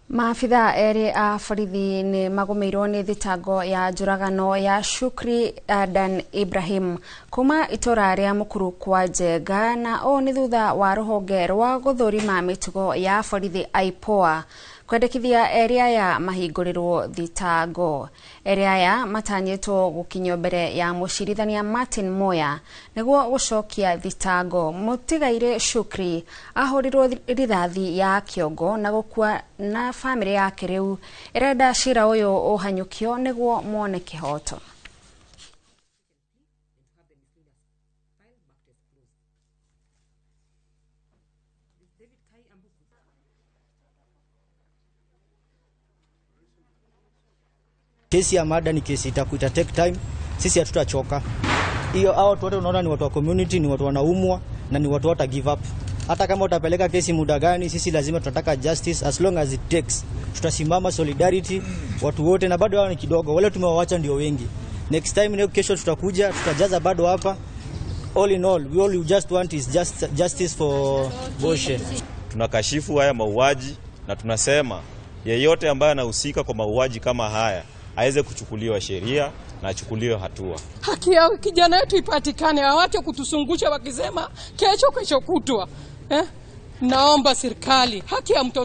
Maafitha eri a borithi ni magomeirwo ni thitango ya njuragano ya Shukri Adan Ibrahim kuma itora ria mukuru kwa Njenga, na o ni thutha wa ruhonge rwa guthurima mitugo ya borithi IPOA kwendekithia eri aya mahingũrĩrwo thitango. Eri aya matanyĩtwo gũkinyio mbere ya mũcirithania Martin Moya nĩguo gũcokia thitango. Mũtigaire Shukri ahũrirwo rithathi ya kĩongo na gũkua, na famĩlĩ yake rĩu ĩrenda cira ũyũ ũhanyũkio nĩguo mone kĩhoto. Kesi ya mada ni kesi ita take time, sisi hatutachoka. Hiyo hao watu wote unaona ni watu wa community, ni watu wanaumwa na ni watu wata give up. Hata kama utapeleka kesi muda gani, sisi lazima tunataka justice as long as it takes. Tutasimama solidarity watu wote, na bado hao ni kidogo, wale tumewaacha ndio wengi. Next time leo kesho tutakuja, tutajaza bado hapa. All in all, we all you just want is justice for Boshe. Tunakashifu haya mauaji na tunasema yeyote ambaye anahusika kwa mauaji kama haya aweze kuchukuliwa sheria na achukuliwe hatua. Haki ya kijana wetu ipatikane, hawache kutusungusha wakisema kesho kutwa. Naomba serikali, haki ya mtoto